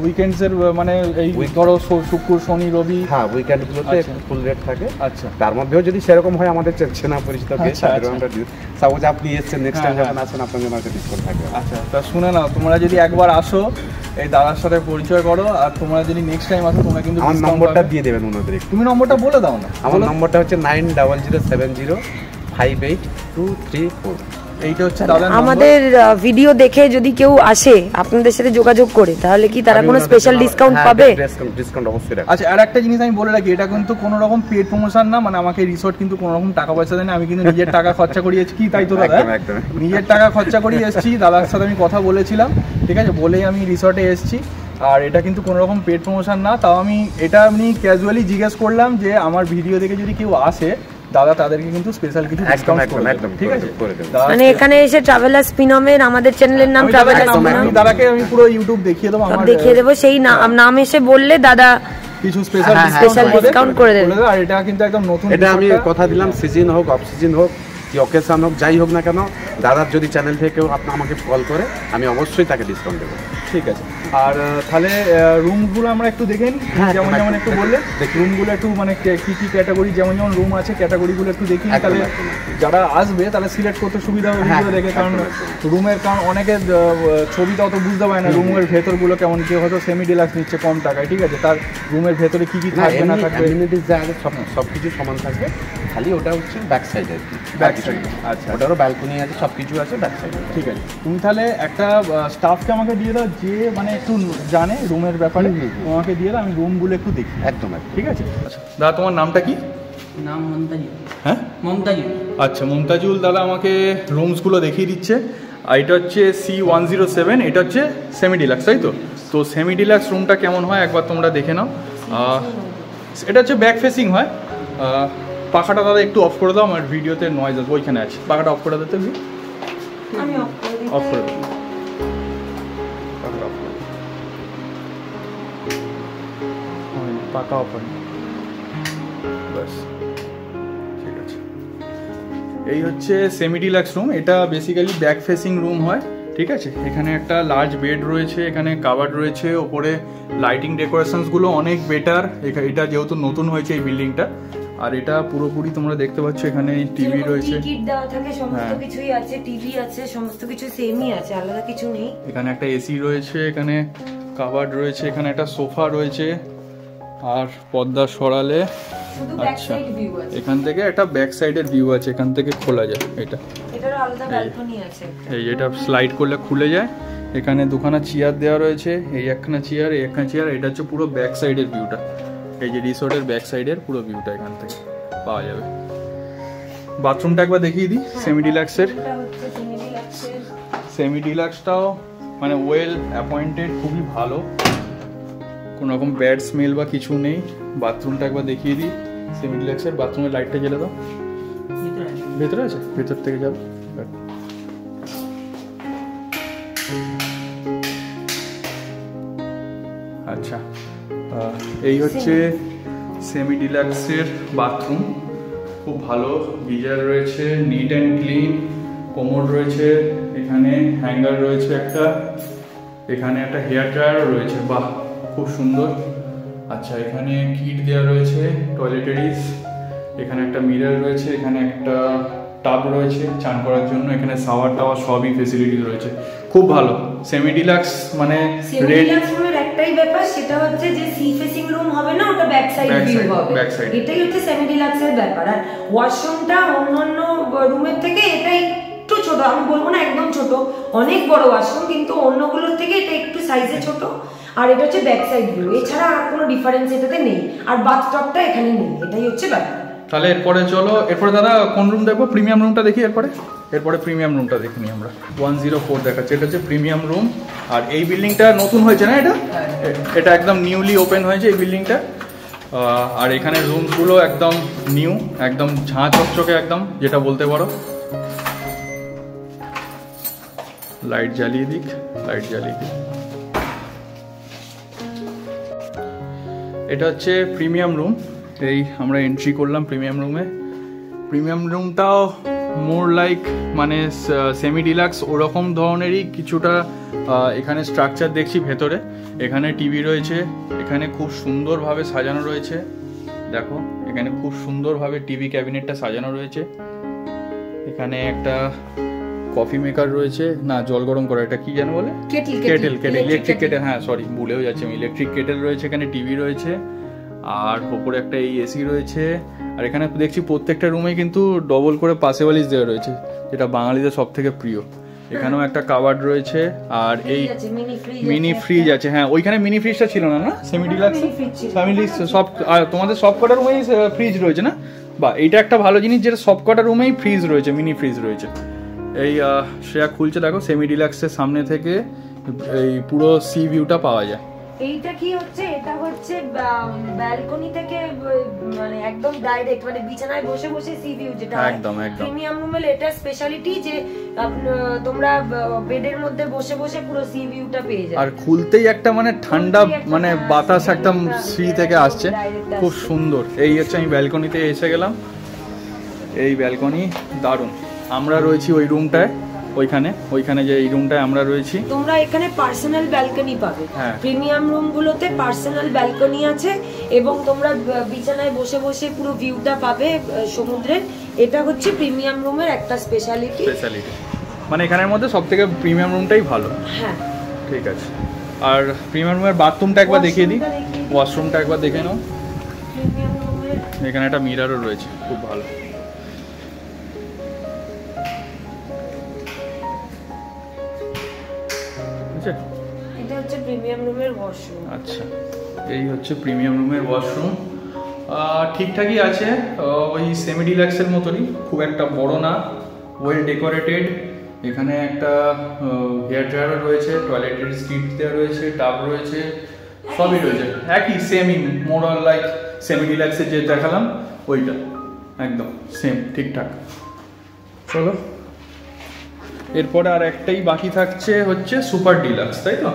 উইকেন্ডসের মানে এই ধরো শুক্র শনি রবি, হ্যাঁ উইকেন্ডগুলোতে ফুল রেট থাকে। আচ্ছা, তার মধ্যেও যদি সেরকম হয় আমাদের চেনা পরিচিত গেস্ট আমরা সাপোজ আপনি এসেছেন, নেক্সট টাইম যখন আসেন আপনার জন্য একটা ডিসকাউন্ট থাকবে। আচ্ছা, তা শুনে নাও, তোমরা যদি একবার আসো এই দাদার সাথে পরিচয় করো, আর তোমরা যদি নেক্সট টাইম আসো তোমরা কিন্তু আমার নম্বরটা দিয়ে দেবেন ওনাদের। তুমি নম্বরটা বলে দাও না। আমার নম্বরটা হচ্ছে 9007058234। এইটা হচ্ছে দাদার নম্বর। আমাদের ভিডিও দেখে যদি কেউ আসে আপনাদের সাথে যোগাযোগ করে, তাহলে কি তারা কোনো স্পেশাল ডিসকাউন্ট পাবে? ডিসকাউন্ট অবশ্যই রাখবো। আচ্ছা, আর একটা জিনিস আমি বলে রাখি, এটা কিন্তু কোনো রকম পেড প্রমোশন না, মানে আমাকে রিসোর্ট কিন্তু কোনো রকম টাকা পয়সা দেয় না। আমি কিন্তু নিজের টাকা খরচা করিয়েছি, কি তাই তো দাদা? একদম নিজের টাকা খরচা করিয়ে এসেছি। দাদার সাথে আমি কথা বলেছিলাম, ঠিক আছে, বলেই আমি রিসোর্টে এসেছি। আর এটা কিন্তু কোনো রকম পেড প্রমোশন না। তাও আমি এটা ক্যাজুয়ালি জিজ্ঞেস করলাম যে আমার ভিডিও দেখে যদি কেউ আসে দাদা তাদেরকে কিন্তু স্পেশাল কিছু ডিসকাউন্ট করে দেব, ঠিক আছে? মানে এখানে এসে ট্রাভেলার স্পিনমের আমাদের চ্যানেলের নাম ট্রাভেলার স্পিনম, দাদাকে আমি পুরো ইউটিউব দেখিয়ে দেব, আমার দেখিয়ে দেব। সেই নাম এসে বললে দাদা কিছু স্পেশাল ডিসকাউন্ট করে দেবে। আর এটা কিন্তু একদম নতুন, এটা আমি কথা দিলাম, সিজন হোক অফ সিজন হোক কি অকেশন হোক যাই হোক না কেন, দাদার যদি চ্যানেল থেকে কেউ আমাকে কল করে আমি অবশ্যই তাকে ডিসকাউন্ট দেবো। ঠিক আছে। আর তাহলে রুমগুলো আমরা একটু দেখে নিই, যেমন যেমন একটু বললে রুমগুলো একটু মানে কি কি ক্যাটাগরি, যেমন যেমন রুম আছে ক্যাটাগরিগুলো একটু দেখি, তাহলে যারা আসবে তারা সিলেক্ট করতে সুবিধা হবে ভিডিও দেখে। কারণ রুমের কারণ অনেকে ছবিটা অত বুঝতে পারে না, রুমের ভেতরগুলো কেমন, কেউ হয়তো সেমি ডিলাক্স নিচ্ছে কম টাকায়, ঠিক আছে, তার রুমের ভেতরে কি কি থাকবে না থাকবে, সব কিছু সমান থাকবে, খালি ওটা হচ্ছে ব্যাক সাইড আর কি, ব্যাক সাইড। আচ্ছা, ওটারও ব্যালকনি আছে, সব কিছু আছে ব্যাক সাইডে। ঠিক আছে, তুমি তাহলে একটা স্টাফকে আমাকে দিয়ে দাও যে মানে একটু জানে রুমের ব্যাপারে, তোমাকে দিয়ে দাও, আমি রুমগুলো একটু দেখি। একদম ঠিক আছে। আচ্ছা দাদা, তোমার নামটা কি? নাম মমতাজুল। হ্যাঁ, মমতাজুল। আচ্ছা মমতাজুল দাদা আমাকে রুমসগুলো দেখিয়ে দিচ্ছে। আর এটা হচ্ছে C107, এটা হচ্ছে সেমি ডিলাক্স, তাই তো? তো সেমি ডিলাক্স রুমটা কেমন হয় একবার তোমরা দেখে নাও। এটা হচ্ছে ব্যাক ফেসিং হয়। পাখাটা দাদা একটু অফ করে দাও, আমার ভিডিওতে নয়েজ আসবে, ওইখানে আছে, পাখাটা অফ করে দিতে, আমি অফ করে দাও। পাকা অফ হয়, বাস ঠিক আছে। এই হচ্ছে সেমি ডিলাক্স রুম, এটা বেসিক্যালি ব্যাক ফেসিং রুম হয়, ঠিক আছে। এখানে একটা লার্জ বেড রয়েছে, এখানে কাভার্ড রয়েছে, ওপরে লাইটিং ডেকোরেশনসগুলো অনেক বেটার। এটা যেহেতু নতুন হয়েছে এই বিল্ডিংটা, আর এটা পুরোপুরি তোমরা দেখতে পাচ্ছ, এখানে টিভি রয়েছে, টিকিট দেওয়া থাকে, সমস্ত কিছুই আছে, টিভি আছে, সমস্ত কিছু সেমই আছে, আলাদা কিছু নেই। এখানে একটা এসি রয়েছে, এখানে কাভার্ড রয়েছে, এখানে একটা সোফা রয়েছে, আর পর্দা সরালে শুধু ব্যাক আচ্ছা সাইড ভিউ আছে, এখান থেকে একটা ব্যাক সাইডের ভিউ আছে, এখান থেকে খোলা যায় এটা, এটারও আলাদা ব্যালকনি আছে। এই এটা স্লাইড করলে খুলে যায়। এখানে দুখানা চেয়ার দেওয়া রয়েছে, এই একখানা চেয়ার, এই একখানা চেয়ার। এটা হচ্ছে পুরো ব্যাক সাইডের ভিউটা, এই যে রিসোর্টের ব্যাক সাইডের পুরো ভিউটা এখান থেকে পাওয়া যাবে। বাথরুমটা একবার দেখিয়ে দিই সেমি ডিলাক্সের। এটা হচ্ছে সেমি ডিলাক্সের। সেমি ডিলাক্সটাও মানে ওয়েল অ্যাপয়েন্টেড, খুবই ভালো, কোনো রকম ব্যাড স্মেল বা কিছু নেই। বাথরুমটা একবার দেখিয়ে দিই সেমি ডিলাক্সের। বাথরুমের লাইটটা জ্বেলে দাও, ভেতরে আছে, ভেতর থেকে যাবে। আচ্ছা, এই হচ্ছে সেমি ডিলাক্সের বাথরুম, খুব ভালো, গিজার রয়েছে, নিট অ্যান্ড ক্লিন, কোমোড রয়েছে, এখানে হ্যাঙ্গার রয়েছে একটা, এখানে একটা হেয়ার ড্রায়ারও রয়েছে, বাহ খুব সুন্দর। আচ্ছা, এখানে কিট দেওয়া রয়েছে, টয়লেটারিজ, এখানে একটা মিরর রয়েছে, এখানে একটা টাব রয়েছে চান করার জন্য, এখানে শাওয়ার টাওয়ার সবই ফেসিলিটি রয়েছে, খুব ভালো। সেমি ডিলাক্স মানে সেমি ডিলাক্স রুমের একটাই ব্যাপার, সেটা হচ্ছে যে সি ফেসিং রুম হবে না, ওটা ব্যাক সাইড ভিউ হবে, এটাই হচ্ছে সেমি ডিলাক্সের ব্যাপার। আর ওয়াশরুমটা অন্যান্য রুমের থেকে এটা একটু ছোট, আমি বলবো না একদম ছোট, অনেক বড় ওয়াশরুম, কিন্তু অন্যগুলোর থেকে এটা একটু সাইজে ছোট। আর এটা হচ্ছে ব্যাক সাইড ভিউ, এছাড়া আর কোনো ডিফারেন্স এটাতে নেই। আর বাথটবটা এখানে নেই, এটাই হচ্ছে ব্যাপার। তাহলে এরপরে চলো, এরপরে দাদা কোন রুম দেখবো? প্রিমিয়াম রুমটা দেখি এরপরে প্রিমিয়াম রুমটা দেখে নিই আমরা। 104 দেখাচ্ছে, এটা হচ্ছে প্রিমিয়াম রুম। আর এই বিল্ডিংটা নতুন হয়েছে না, এটা একদম নিউলি ওপেন হয়েছে এই বিল্ডিংটা। আর এখানে রুমসগুলো একদম নিউ, একদম ঝাঁ চকচকে একদম, যেটা বলতে পারো। লাইট জ্বালিয়ে দিক। এটা হচ্ছে প্রিমিয়াম রুম, এই আমরা এন্ট্রি করলাম প্রিমিয়াম রুমে। প্রিমিয়াম রুমটাও মোর লাইক মানে সেমি ডিলাক্স ওরকম ধরনেরই কিছুটা এখানে স্ট্রাকচার দেখছি ভেতরে। এখানে টিভি রয়েছে, এখানে খুব সুন্দরভাবে সাজানো রয়েছে, দেখো এখানে খুব সুন্দরভাবে টিভি ক্যাবিনেটটা সাজানো রয়েছে। এখানে একটা কফি মেকার রয়েছে, না জল গরম করা, এটা কি জানো বলে? কেটেল, ইলেকট্রিক কেটেল, হ্যাঁ সরি ভুলেও যাচ্ছি আমি, ইলেকট্রিক কেটেল রয়েছে, এখানে টিভি রয়েছে, আর ওপরে একটা এই এসি রয়েছে। আর এখানে দেখছি প্রত্যেকটা রুমে কিন্তু ডবল করে পাশে বালিশ দেওয়া রয়েছে, যেটা বাঙালিদের সব থেকে প্রিয়। এখানেও একটা কাভার্ড রয়েছে, আর এই মিনি ফ্রিজ আছে। হ্যাঁ, ওইখানে মিনি ফ্রিজটা ছিল না সেমি ডিলাক্স ফ্যামিলি সব, আর তোমাদের সব কটা রুমেই ফ্রিজ রয়েছে না? বা এইটা একটা ভালো জিনিস, যেটা সব কটা রুমেই ফ্রিজ রয়েছে, মিনি ফ্রিজ রয়েছে। এই শ্রেয়া খুলছে, দেখো সেমি ডিলাক্সের সামনে থেকে এই পুরো সি ভিউটা পাওয়া যায়। এইটা কি হচ্ছে, এটা হচ্ছে ব্যালকনি থেকে মানে একদম ডাইরেক্ট, মানে বিছানায় বসে বসে সি ভিউ, যেটা একদম প্রিমিয়াম রুমের এটা স্পেশালিটি, যে তোমরা বেডের মধ্যে বসে বসে পুরো সি ভিউটা পেয়ে যাবে। আর খুলতেই একটা মানে ঠান্ডা মানে বাতাস একদম সি থেকে আসছে, খুব সুন্দর। এই হচ্ছে আমি ব্যালকনিতে এসে গেলাম, এই ব্যালকনি দারুণ। আমরা রয়েছি ওই রুমটায়, ওইখানে যে এই রুমটায় আমরা রয়েছি। তোমরা এখানে পার্সোনাল ব্যালকনি পাবে। হ্যাঁ। প্রিমিয়াম রুমগুলোতে পার্সোনাল ব্যালকনি আছে এবং তোমরা বিছানায় বসে বসে পুরো ভিউটা পাবে সমুদ্রের। এটা হচ্ছে প্রিমিয়াম রুমের একটা স্পেশালিটি। মানে এখানের মধ্যে সবথেকে প্রিমিয়াম রুমটাই ভালো। হ্যাঁ ঠিক আছে। আর প্রিমিয়াম রুমের বাথরুমটা একবার দেখিয়ে দিই, ওয়াশরুমটা একবার দেখে নাও। প্রিমিয়াম রুমের এখানে একটা মিররও রয়েছে, খুব ভালো। এটা হচ্ছে প্রিমিয়াম রুমের ওয়াশরুম। আচ্ছা, এই হচ্ছে প্রিমিয়াম রুমের ওয়াশরুম। ঠিকঠাকই আছে, ওই সেমি ডিলাক্সের মতনই, খুব একটা বড় না, ওয়েল ডেকোরেটেড। এখানে একটা হেয়ার ড্রায়ারও রয়েছে, টয়লেটের স্কিট দেওয়া রয়েছে, টাব রয়েছে, সবই রয়েছে একই সেমি, মোরাল লাইক সেমি ডিলাক্সে যে দেখালাম ওইটা একদম সেম ঠিকঠাক। চলো, এরপরে আর একটাই বাকি থাকছে হচ্ছে সুপার ডিলাক্স, তাই তো?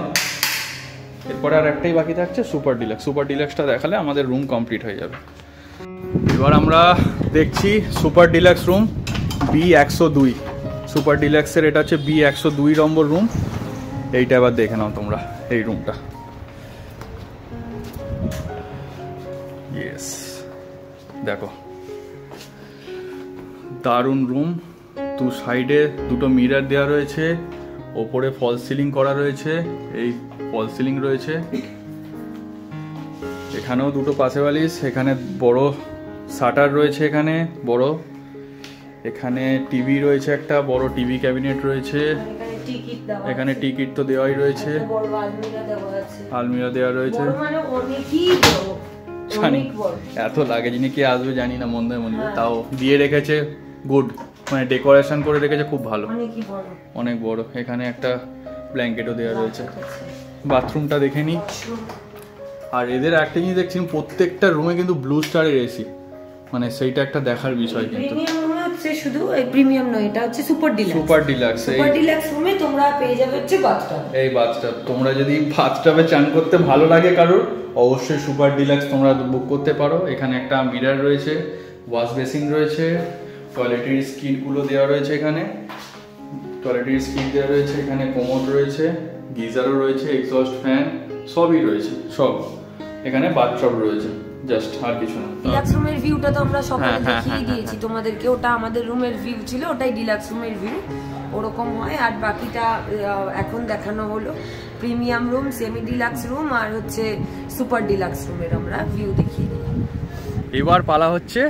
এরপরে আর একটাই বাকি থাকছে সুপার ডিলাক্স। সুপার ডিলাক্সটা দেখালে আমাদের রুম কমপ্লিট হয়ে যাবে। এবার আমরা দেখছি super deluxe room B102। Super ডিলাক্সের এটা হচ্ছে B102 নম্বর রুম। এইটা এবার দেখে নাও তোমরা, এই রুমটা। ইয়েস, দেখো দারুণ রুম। দু সাইডে দুটো মিরর দেওয়া রয়েছে, ওপরে ফল সিলিং করা রয়েছে, এই ফল সিলিং রয়েছে। এখানেও দুটো পাশে বালিশ, এখানে বড় শাটার রয়েছে, এখানে বড়। এখানে টিভি রয়েছে, একটা বড় টিভি ক্যাবিনেট রয়েছে। এখানে টিকিট তো দেওয়াই রয়েছে, আলমিরা দেওয়া রয়েছে। এত লাগে যিনি কে আসবে জানি না মন্দির মন্দির, তাও দিয়ে রেখেছে গুড, মানে ডেকোরেশন করে রেখেছে খুব ভালো, অনেক বড়। এখানে একটা ব্ল্যাঙ্কেটও দেওয়া রয়েছে। বাথরুমটা দেখে নি। আর এদের একটা জিনিস দেখছি, প্রত্যেকটা রুমে কিন্তু ব্লু স্টারের এসি, মানে সেইটা একটা দেখার বিষয়। কিন্তু শুধু প্রিমিয়াম নয়, এটা হচ্ছে super deluxe. Super deluxe, super deluxe রুমে তোমরা পেয়ে যাবে হচ্ছে বাথটাব। এই বাথটাব, তোমরা যদি বাথটাবে চান করতে ভালো লাগে কারোর, অবশ্যই সুপার ডিলাক্স তোমরা বুক করতে পারো। এখানে একটা মিরর রয়েছে, ওয়াশ বেসিন রয়েছে, টয়লেটের স্কিটগুলো দেওয়া রয়েছে, এখানে টয়লেটের স্কিট দেওয়া রয়েছে, এখানে কোমোড রয়েছে, গিজারও রয়েছে, এক্সস্ট ফ্যান সবই রয়েছে, সব। এখানে বাথটাব রয়েছে, জাস্ট আর কিছু না। ডিলাক্স রুমের ভিউটা তো আমরা সকালে দেখিয়ে দিয়েছি তোমাদেরকে, ওটা আমাদের রুমের ভিউ ছিল, ওটাই ডিলাক্স রুমের ভিউ, ওরকম হয়। আর বাকিটা এখন দেখানো হলো premium room, semi deluxe room আর হচ্ছে সুপার ডিলাক্স রুমের আমরা ভিউ দেখিয়ে দিলাম। এবার পালা হচ্ছে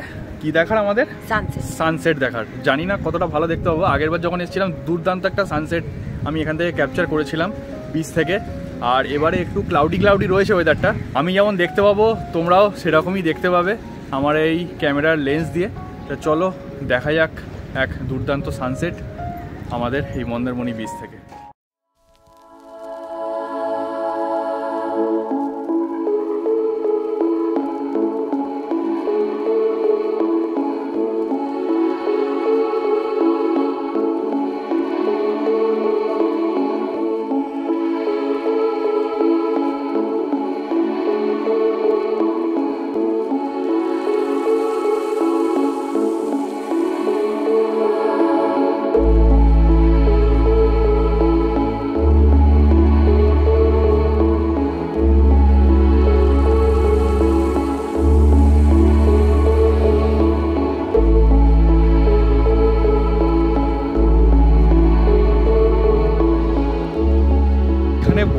কি দেখার আমাদের? সানসেট। সানসেট দেখার। জানি না কতটা ভালো দেখতে পাবো। আগেরবার যখন এসেছিলাম দুর্দান্ত একটা সানসেট আমি এখান থেকে ক্যাপচার করেছিলাম বিচ থেকে। আর এবারে একটু ক্লাউডি রয়েছে ওয়েদারটা। আমি যেমন দেখতে পাবো তোমরাও সেরকমই দেখতে পাবে আমার এই ক্যামেরার লেন্স দিয়ে। তো চলো দেখা যাক এক দুর্দান্ত সানসেট আমাদের এই মন্দারমণি বিচ থেকে।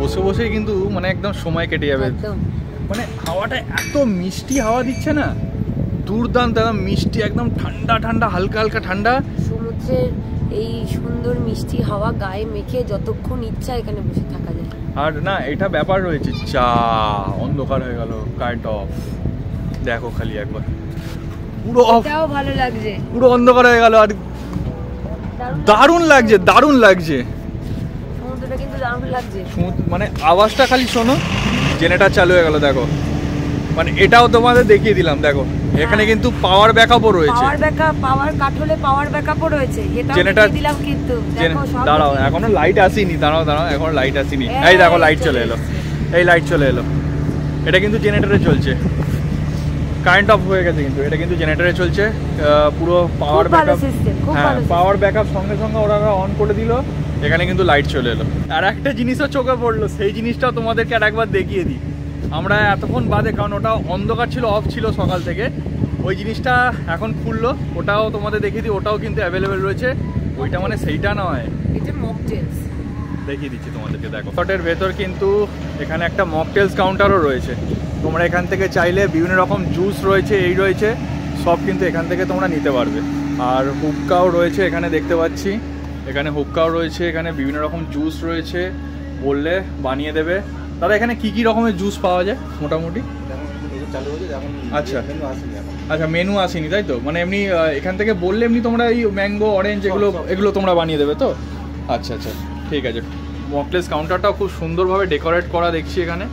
বসে বসেই কিন্তু মানে একদম সময় কেটে যাবে। মানে হাওয়াটা এত মিষ্টি হাওয়া দিচ্ছে না, দুর্দান্ত, একদম মিষ্টি, একদম ঠান্ডা ঠান্ডা, হালকা হালকা ঠান্ডা। সমুদ্রের এই সুন্দর মিষ্টি হাওয়া গায়ে মেখে যতক্ষণ ইচ্ছা এখানে বসে থাকা যায়। আর না এটা ব্যাপার রয়েছে, চা অন্ধকার হয়ে গেল, কারেন্ট অফ, দেখো খালি একবার পুরো অফ, এটাও ভালো লাগছে, পুরো অন্ধকার হয়ে গেল। আর দারুণ লাগছে, দারুণ লাগছে, সমুদ্রটা কিন্তু দারুণ লাগছে। মানে আওয়াজটা খালি শোনো, জেনারেটর চালু হয়ে গেল দেখো। মানে এটাও তোমাদের দেখিয়ে দিলাম, দেখো এখানে কিন্তু পাওয়ার ব্যাকআপও রয়েছে, পাওয়ার কাঠলে পাওয়ার ব্যাকআপও রয়েছে, এটাও জেনারেটর দিলাম। কিন্তু দেখো সব দাঁড়াও, এখনো লাইট আসেনি, দাঁড়াও এখনো লাইট আসেনি। এই দেখো লাইট চলে এলো, এই লাইট চলে এলো, এটা কিন্তু জেনারেটরে চলছে। কারেন্ট অফ হয়ে গেছে, কিন্তু এটা কিন্তু জেনারেটরে চলছে, পুরো পাওয়ার ব্যাকআপ। হ্যাঁ, পাওয়ার ব্যাকআপ সঙ্গে সঙ্গে ওরা অন করে দিল, এখানে কিন্তু লাইট চলে এলো। আর একটা জিনিসও চোখে পড়লো, সেই জিনিসটাও তোমাদেরকে আর একবার দেখিয়ে দিই। আমরা এতক্ষণ বাদে, কারণ ওটা অন্ধকার ছিল, অফ ছিল সকাল থেকে, ওই জিনিসটা এখন খুললো, ওটাও তোমাদের দেখিয়ে দিই। ওটাও কিন্তু অ্যাভেলেবেল রয়েছে, ওইটা মানে সেইটা নয়, এটা মকটেলস দেখিয়ে দিচ্ছি তোমাদেরকে। দেখো, রিসর্টের ভেতর কিন্তু এখানে একটা মকটেলস কাউন্টারও রয়েছে। তোমরা এখান থেকে চাইলে বিভিন্ন রকম জুস রয়েছে, এই রয়েছে, সব কিন্তু এখান থেকে তোমরা নিতে পারবে। আর হুক্কাও রয়েছে এখানে দেখতে পাচ্ছি, এখানে হুক্কাও রয়েছে, এখানে বিভিন্ন রকম জুস রয়েছে, বললে বানিয়ে দেবে। দাদা এখানে কি কি রকমের জুস পাওয়া যায় মোটামুটি? আচ্ছা আচ্ছা, মেনু আসেনি তাই তো? মানে এমনি এখান থেকে বললে এমনি তোমরা এই ম্যাঙ্গো, অরেঞ্জ এগুলো তোমরা বানিয়ে দেবে তো? আচ্ছা আচ্ছা, ঠিক আছে। মকটেলস কাউন্টারটাও খুব সুন্দরভাবে ডেকোরেট করা দেখছি এখানে,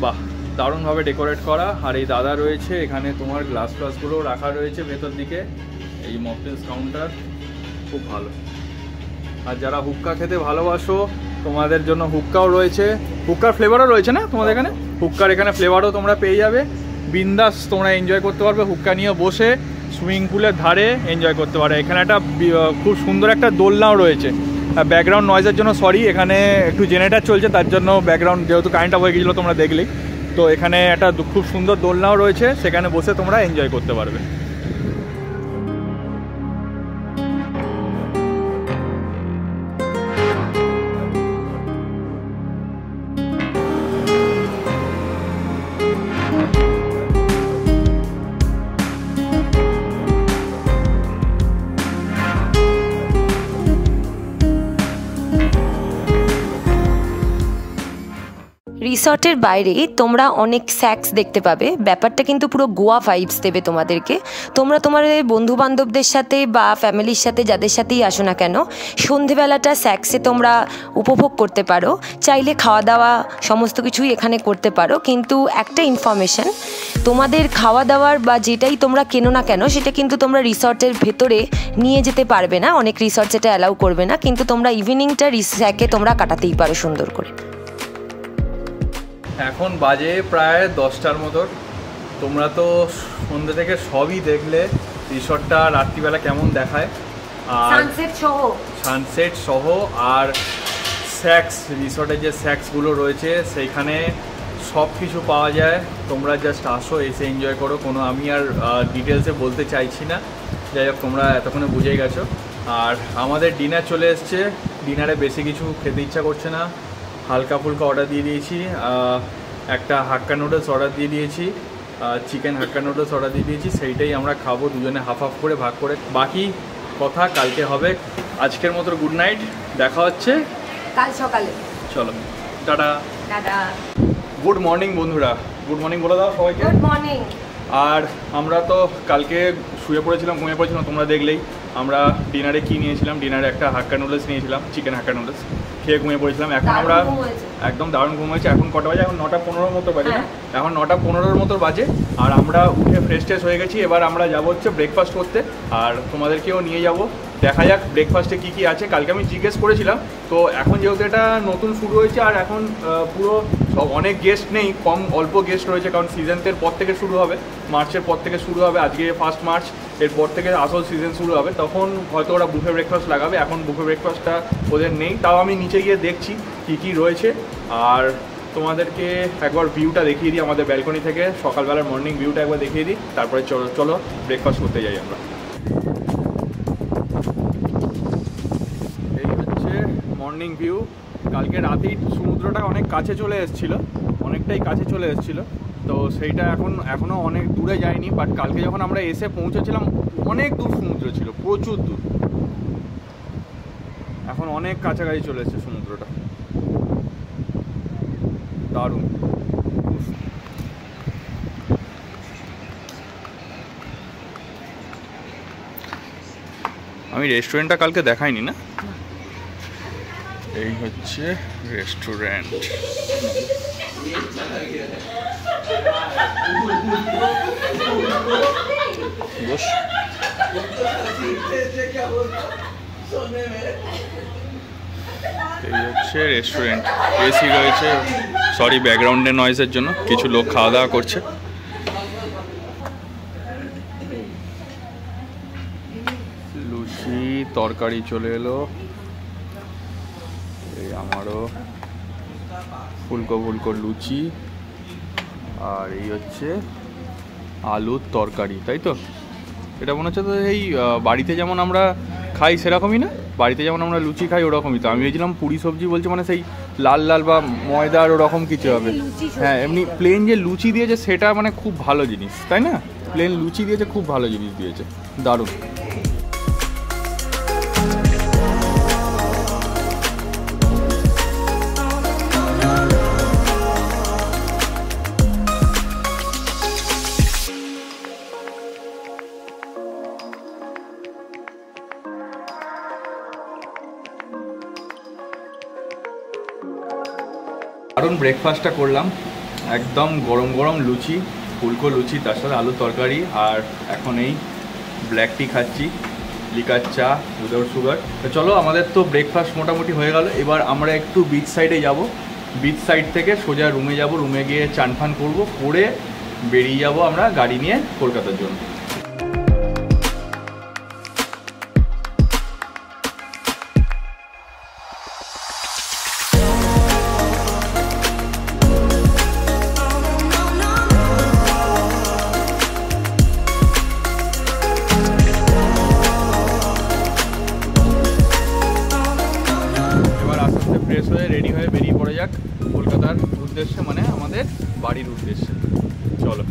বাহ, দারুণভাবে ডেকোরেট করা। আর এই দাদা রয়েছে এখানে, তোমার গ্লাস ফ্লাসগুলো রাখা রয়েছে ভেতর দিকে। এই মকটেলস কাউন্টার খুব ভালো। আর যারা হুক্কা খেতে ভালোবাসো, তোমাদের জন্য হুক্কাও রয়েছে, হুক্কার ফ্লেভারও রয়েছে না তোমাদের এখানে? হুক্কার এখানে ফ্লেভারও তোমরা পেয়ে যাবে, বিন্দাস তোমরা এনজয় করতে পারবে। হুক্কা নিয়ে বসে সুইমিং পুলের ধারে এনজয় করতে পারে। এখানে একটা খুব সুন্দর একটা দোলনাও রয়েছে। ব্যাকগ্রাউন্ড নয়েজের জন্য সরি, এখানে একটু জেনারেটর চলছে, তার জন্য ব্যাকগ্রাউন্ড, যেহেতু কারেন্ট অফ হয়ে গেছিলো তোমরা দেখলেই তো। এখানে একটা খুব সুন্দর দোলনাও রয়েছে, সেখানে বসে তোমরা এনজয় করতে পারবে। রিসর্টের বাইরে তোমরা অনেক স্যাক্স দেখতে পাবে, ব্যাপারটা কিন্তু পুরো গোয়া ভাইবস দেবে তোমাদেরকে। তোমরা তোমাদের বন্ধু বান্ধবদের সাথে বা ফ্যামিলির সাথে, যাদের সাথেই আসো না কেন, সন্ধেবেলাটা স্যাক্সে তোমরা উপভোগ করতে পারো। চাইলে খাওয়া দাওয়া সমস্ত কিছুই এখানে করতে পারো, কিন্তু একটা ইনফরমেশন, তোমাদের খাওয়া দাওয়ার বা যেটাই তোমরা কেনো না কেন, সেটা কিন্তু তোমরা রিসর্টের ভেতরে নিয়ে যেতে পারবে না, অনেক রিসর্ট সেটা অ্যালাউ করবে না, কিন্তু তোমরা ইভিনিংটা স্যাকে তোমরা কাটাতেই পারো সুন্দর করে। এখন বাজে প্রায় 10টার মতো। তোমরা তো সন্ধ্যে থেকে সবই দেখলে, রিসর্টটা রাত্রিবেলা কেমন দেখায়, আর সানসেট সহ। আর স্যাক্স, রিসর্টের যে স্যাক্সগুলো রয়েছে সেইখানে সব কিছু পাওয়া যায়। তোমরা জাস্ট আসো, এসে এনজয় করো। কোনো আমি আর ডিটেলসে বলতে চাইছি না, যাই হোক তোমরা এতক্ষণে বুঝেই গেছো। আর আমাদের ডিনার চলে এসছে, ডিনারে বেশি কিছু খেতে ইচ্ছা করছে না, হালকা ফুলকা অর্ডার দিয়ে দিয়েছি। একটা হাক্কা নুডলস অর্ডার দিয়ে দিয়েছি, চিকেন হাক্কা নুডলস অর্ডার দিয়ে দিয়েছি, সেইটাই আমরা খাবো দুজনে হাফ হাফ করে, ভাগ করে। বাকি কথা কালকে হবে। আজকের মতো গুড নাইট, দেখা হচ্ছে কাল সকালে। চলো, টাটা। টাটা। গুড মর্নিং বন্ধুরা, গুড মর্নিং বলে দাও সবাইকে। Good morning. আর আমরা তো কালকে শুয়ে পড়েছিলাম, ঘুমিয়ে পড়েছিলাম, তোমরা দেখলেই। আমরা ডিনারে কি নিয়েছিলাম, ডিনারে একটা হাক্কা নুডলস নিয়েছিলাম, চিকেন হাক্কা নুডলস, খেয়ে ঘুমিয়ে পড়েছিলাম। এখন আমরা একদম দারুণ ঘুম হয়েছে। এখন কটা বাজে? এখন 9:15 মতো বাজে না? এখন 9:15 মতো বাজে। আর আমরা উঠে ফ্রেশ ট্রেশ হয়ে গেছি। এবার আমরা যাবো হচ্ছে ব্রেকফাস্ট করতে, আর তোমাদেরকেও নিয়ে যাব। দেখা যাক ব্রেকফাস্টে কী কী আছে। কালকে আমি জিজ্ঞেস করেছিলাম, তো এখন যেহেতু এটা নতুন শুরু হয়েছে, আর এখন পুরো অনেক গেস্ট নেই, অল্প গেস্ট রয়েছে, কারণ সিজনের পর থেকে শুরু হবে, মার্চের পর থেকে শুরু হবে। আজকে 1 মার্চ, এরপর থেকে আসল সিজন শুরু হবে, তখন হয়তো ওরা বুফে ব্রেকফাস্ট লাগাবে। এখন বুফে ব্রেকফাস্টটা ওদের নেই, তাও আমি নিচে গিয়ে দেখছি কী কী রয়েছে। আর তোমাদেরকে একবার ভিউটা দেখিয়ে দিই আমাদের ব্যালকনি থেকে, সকালবেলার মর্নিং ভিউটা একবার দেখিয়ে দিই, তারপরে চলো ব্রেকফাস্ট করতে যাই আমরা। এই হচ্ছে মর্নিং ভিউ। কালকে রাতেই সমুদ্রটা অনেক কাছে চলে এসেছিলো, অনেকটাই কাছে চলে এসেছিলো, তো সেইটা এখনও অনেক দূরে যায়নি। বাট কালকে যখন আমরা এসে পৌঁছেছিলাম, অনেক দূর সমুদ্র ছিল, প্রচুর দূর। এখন অনেক কাছাকাছি চলে এসেছে সমুদ্রটা, দারুণ। আমি রেস্টুরেন্টটা কালকে দেখাইনি না? এই হচ্ছে রেস্টুরেন্ট। বস। এই হচ্ছে রেস্টুরেন্ট, এসি রয়েছে। সরি ব্যাকগ্রাউন্ডে নয়েজের জন্য, কিছু লোক খাওয়া দাওয়া করছে। লুচি তরকারি চলে এলো, এই আমারও ফুলকো ফুলকো লুচি, আর এই হচ্ছে আলুর তরকারি, তাই তো? এটা মনে হচ্ছে তো এই বাড়িতে যেমন আমরা খাই সেরকমই না? বাড়িতে যেমন আমরা লুচি খাই ওরকমই তো। আমি ভেবেছিলাম পুরি সবজি বলছে মানে সেই লাল লাল বা ময়দার ওরকম কিছু হবে। হ্যাঁ, এমনি প্লেন যে লুচি দিয়েছে সেটা মানে খুব ভালো জিনিস, তাই না? প্লেন লুচি দিয়েছে, খুব ভালো জিনিস দিয়েছে, দারুণ। দারুণ ব্রেকফাস্টটা করলাম, একদম গরম গরম লুচি, ফুলকো লুচি, তার সাথে আলুর তরকারি, আর এখন এই ব্ল্যাক টি খাচ্ছি, লিকার চা উইদাউট সুগার। তো চলো, আমাদের তো ব্রেকফাস্ট মোটামুটি হয়ে গেল। এবার আমরা একটু বিচ সাইডে যাব, বিচ সাইড থেকে সোজা রুমে যাব, রুমে গিয়ে চান ফান করবো, করে বেরিয়ে যাব আমরা গাড়ি নিয়ে কলকাতার জন্য। ফ্রেশ হয়ে রেডি হয়ে বেরিয়ে পড়ে যাক কলকাতার উদ্দেশ্যে, মানে আমাদের বাড়ির উদ্দেশ্যে। চলো।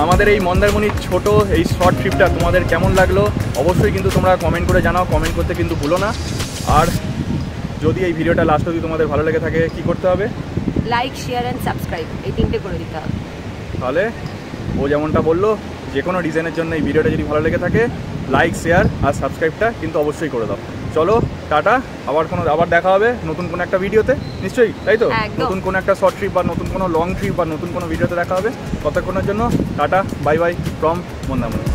আমাদের এই মন্দারমণির ছোট এই শর্ট ট্রিপটা তোমাদের কেমন লাগলো অবশ্যই কিন্তু তোমরা কমেন্ট করে জানাও, কমেন্ট করতে কিন্তু ভুলো না। আর যদি এই ভিডিওটা লাস্ট অবধি তোমাদের ভালো লেগে থাকে কি করতে হবে? লাইক, শেয়ার অ্যান্ড সাবস্ক্রাইব, এই তিনটে করে দিতে হবে। তাহলে ও যেমনটা বললো, যে কোনো ডিজাইনের জন্য এই ভিডিওটা যদি ভালো লেগে থাকে লাইক, শেয়ার আর সাবস্ক্রাইবটা কিন্তু অবশ্যই করে দাও। চলো, টাটা। আবার দেখা হবে নতুন কোনো একটা ভিডিওতে, নিশ্চয়ই, তাই তো? নতুন কোনো একটা শর্ট ট্রিপ বা নতুন কোনো লং ট্রিপ বা নতুন কোনো ভিডিওতে দেখা হবে। ততক্ষণের জন্য tata, bye buy from Mandarmani.